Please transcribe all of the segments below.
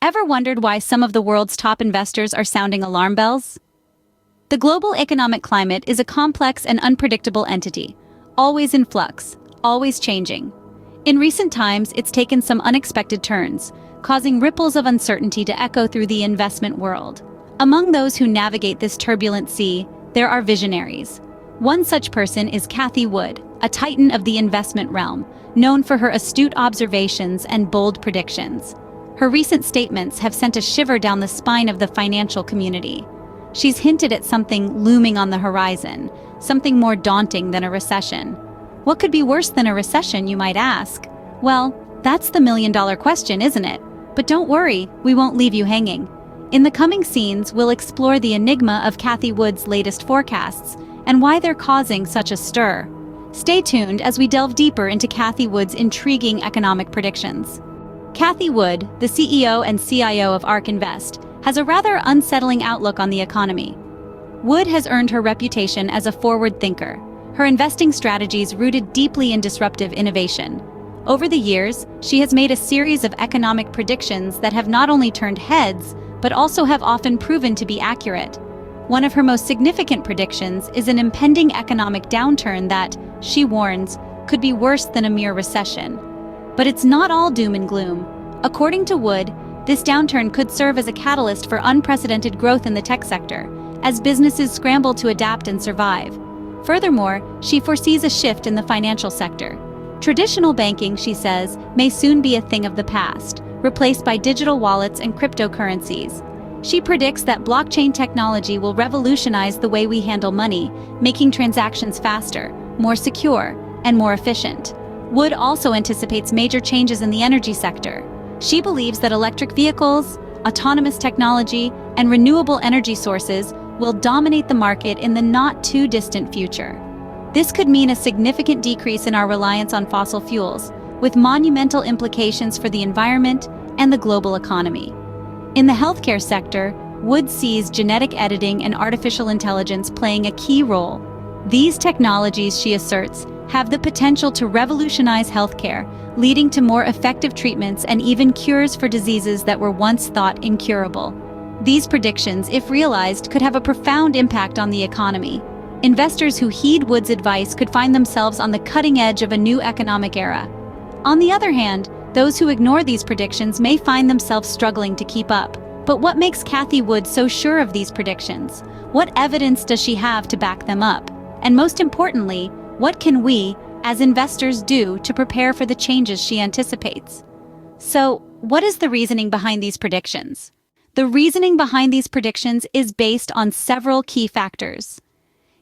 Ever wondered why some of the world's top investors are sounding alarm bells? The global economic climate is a complex and unpredictable entity, always in flux, always changing. In recent times, it's taken some unexpected turns, causing ripples of uncertainty to echo through the investment world. Among those who navigate this turbulent sea, there are visionaries. One such person is Cathie Wood, a titan of the investment realm, known for her astute observations and bold predictions. Her recent statements have sent a shiver down the spine of the financial community. She's hinted at something looming on the horizon, something more daunting than a recession. What could be worse than a recession, you might ask? Well, that's the million-dollar question, isn't it? But don't worry, we won't leave you hanging. In the coming scenes, we'll explore the enigma of Cathie Wood's latest forecasts and why they're causing such a stir. Stay tuned as we delve deeper into Cathie Wood's intriguing economic predictions. Cathie Wood, the CEO and CIO of ARK Invest, has a rather unsettling outlook on the economy. Wood has earned her reputation as a forward thinker, her investing strategies rooted deeply in disruptive innovation. Over the years, she has made a series of economic predictions that have not only turned heads, but also have often proven to be accurate. One of her most significant predictions is an impending economic downturn that, she warns, could be worse than a mere recession. But it's not all doom and gloom. According to Wood, this downturn could serve as a catalyst for unprecedented growth in the tech sector, as businesses scramble to adapt and survive. Furthermore, she foresees a shift in the financial sector. Traditional banking, she says, may soon be a thing of the past, replaced by digital wallets and cryptocurrencies. She predicts that blockchain technology will revolutionize the way we handle money, making transactions faster, more secure, and more efficient. Wood also anticipates major changes in the energy sector. She believes that electric vehicles, autonomous technology, and renewable energy sources will dominate the market in the not-too-distant future. This could mean a significant decrease in our reliance on fossil fuels, with monumental implications for the environment and the global economy. In the healthcare sector, Wood sees genetic editing and artificial intelligence playing a key role. These technologies, she asserts, have the potential to revolutionize healthcare, leading to more effective treatments and even cures for diseases that were once thought incurable. These predictions, if realized, could have a profound impact on the economy. Investors who heed Wood's advice could find themselves on the cutting edge of a new economic era. On the other hand, those who ignore these predictions may find themselves struggling to keep up. But what makes Cathie Wood so sure of these predictions? What evidence does she have to back them up? And most importantly, what can we, as investors, do to prepare for the changes she anticipates? So, what is the reasoning behind these predictions? The reasoning behind these predictions is based on several key factors.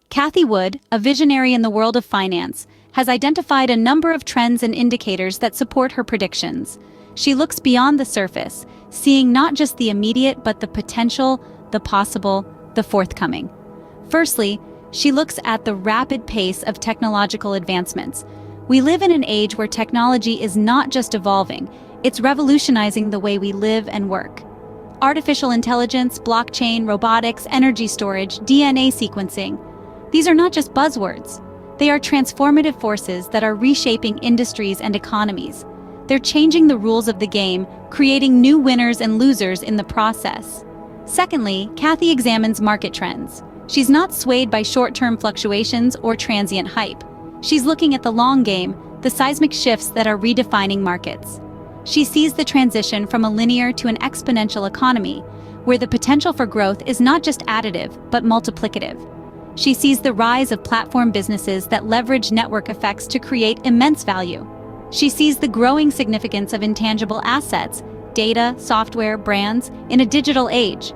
Cathie Wood, a visionary in the world of finance, has identified a number of trends and indicators that support her predictions. She looks beyond the surface, seeing not just the immediate but the potential, the possible, the forthcoming. Firstly, she looks at the rapid pace of technological advancements. We live in an age where technology is not just evolving, it's revolutionizing the way we live and work. Artificial intelligence, blockchain, robotics, energy storage, DNA sequencing. These are not just buzzwords. They are transformative forces that are reshaping industries and economies. They're changing the rules of the game, creating new winners and losers in the process. Secondly, Cathie examines market trends. She's not swayed by short-term fluctuations or transient hype. She's looking at the long game, the seismic shifts that are redefining markets. She sees the transition from a linear to an exponential economy, where the potential for growth is not just additive, but multiplicative. She sees the rise of platform businesses that leverage network effects to create immense value. She sees the growing significance of intangible assets, data, software, brands, in a digital age.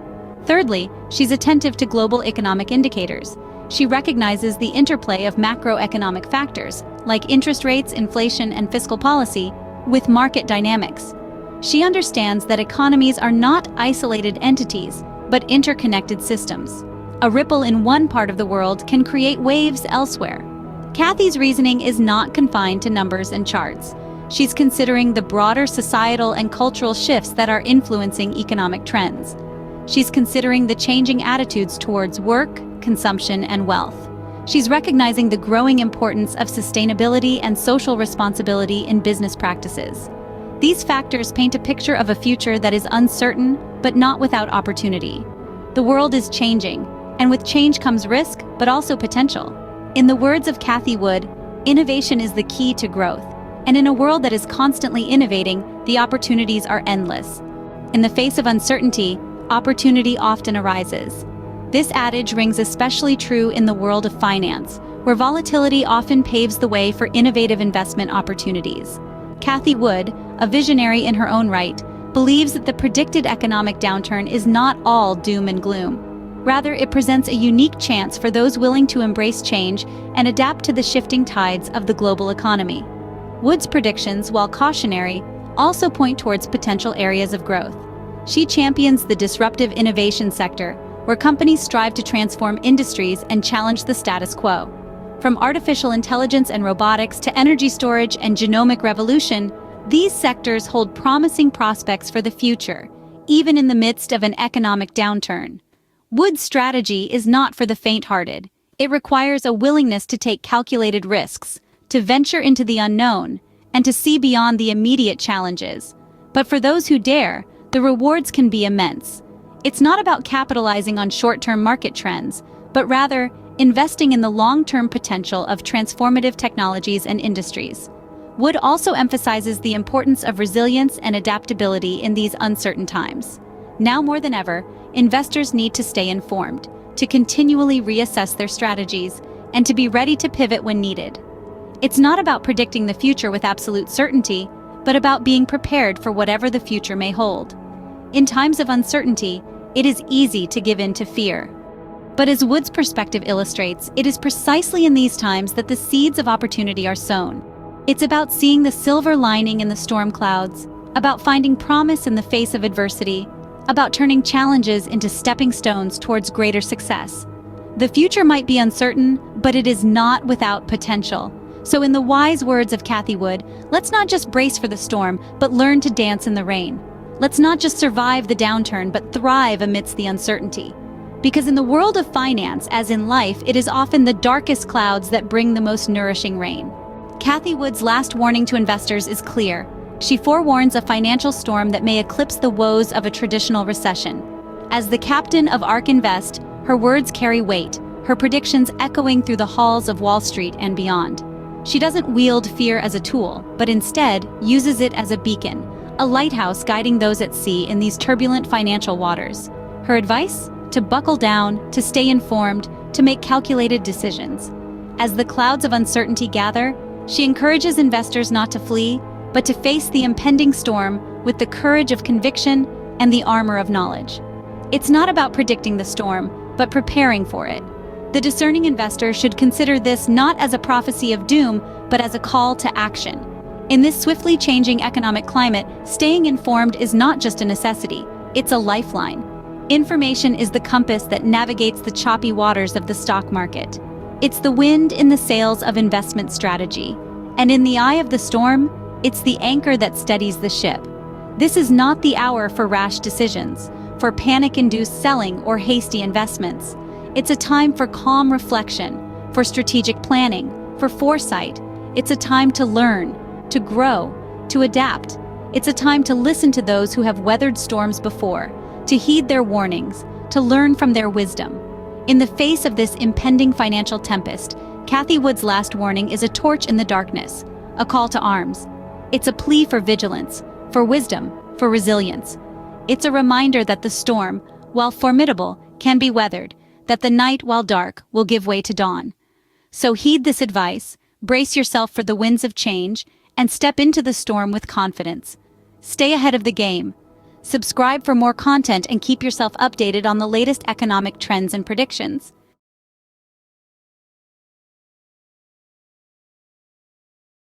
Thirdly, she's attentive to global economic indicators. She recognizes the interplay of macroeconomic factors, like interest rates, inflation, and fiscal policy, with market dynamics. She understands that economies are not isolated entities, but interconnected systems. A ripple in one part of the world can create waves elsewhere. Cathie's reasoning is not confined to numbers and charts. She's considering the broader societal and cultural shifts that are influencing economic trends. She's considering the changing attitudes towards work, consumption, and wealth. She's recognizing the growing importance of sustainability and social responsibility in business practices. These factors paint a picture of a future that is uncertain, but not without opportunity. The world is changing, and with change comes risk, but also potential. In the words of Cathie Wood, innovation is the key to growth, and in a world that is constantly innovating, the opportunities are endless. In the face of uncertainty, opportunity often arises. This adage rings especially true in the world of finance, where volatility often paves the way for innovative investment opportunities. Cathie Wood, a visionary in her own right, believes that the predicted economic downturn is not all doom and gloom. Rather, it presents a unique chance for those willing to embrace change and adapt to the shifting tides of the global economy. Wood's predictions, while cautionary, also point towards potential areas of growth. She champions the disruptive innovation sector, where companies strive to transform industries and challenge the status quo. From artificial intelligence and robotics to energy storage and genomic revolution, these sectors hold promising prospects for the future, even in the midst of an economic downturn. Wood's strategy is not for the faint-hearted. It requires a willingness to take calculated risks, to venture into the unknown, and to see beyond the immediate challenges. But for those who dare, the rewards can be immense. It's not about capitalizing on short-term market trends, but rather investing in the long-term potential of transformative technologies and industries. Wood also emphasizes the importance of resilience and adaptability in these uncertain times. Now more than ever, investors need to stay informed, to continually reassess their strategies, and to be ready to pivot when needed. It's not about predicting the future with absolute certainty, but about being prepared for whatever the future may hold. In times of uncertainty, it is easy to give in to fear. But as Wood's perspective illustrates, it is precisely in these times that the seeds of opportunity are sown. It's about seeing the silver lining in the storm clouds, about finding promise in the face of adversity, about turning challenges into stepping stones towards greater success. The future might be uncertain, but it is not without potential. So in the wise words of Cathie Wood, let's not just brace for the storm, but learn to dance in the rain. Let's not just survive the downturn, but thrive amidst the uncertainty. Because in the world of finance, as in life, it is often the darkest clouds that bring the most nourishing rain. Cathie Wood's last warning to investors is clear. She forewarns a financial storm that may eclipse the woes of a traditional recession. As the captain of ARK Invest, her words carry weight, her predictions echoing through the halls of Wall Street and beyond. She doesn't wield fear as a tool, but instead uses it as a beacon, a lighthouse guiding those at sea in these turbulent financial waters. Her advice? To buckle down, to stay informed, to make calculated decisions. As the clouds of uncertainty gather, she encourages investors not to flee, but to face the impending storm with the courage of conviction and the armor of knowledge. It's not about predicting the storm, but preparing for it. The discerning investor should consider this not as a prophecy of doom, but as a call to action. In this swiftly changing economic climate, staying informed is not just a necessity, it's a lifeline. Information is the compass that navigates the choppy waters of the stock market. It's the wind in the sails of investment strategy. And in the eye of the storm, it's the anchor that steadies the ship. This is not the hour for rash decisions, for panic-induced selling or hasty investments. It's a time for calm reflection, for strategic planning, for foresight. It's a time to learn, to grow, to adapt. It's a time to listen to those who have weathered storms before, to heed their warnings, to learn from their wisdom. In the face of this impending financial tempest, Cathie Wood's last warning is a torch in the darkness, a call to arms. It's a plea for vigilance, for wisdom, for resilience. It's a reminder that the storm, while formidable, can be weathered, that the night, while dark, will give way to dawn. So heed this advice, brace yourself for the winds of change, and step into the storm with confidence. Stay ahead of the game. Subscribe for more content and keep yourself updated on the latest economic trends and predictions.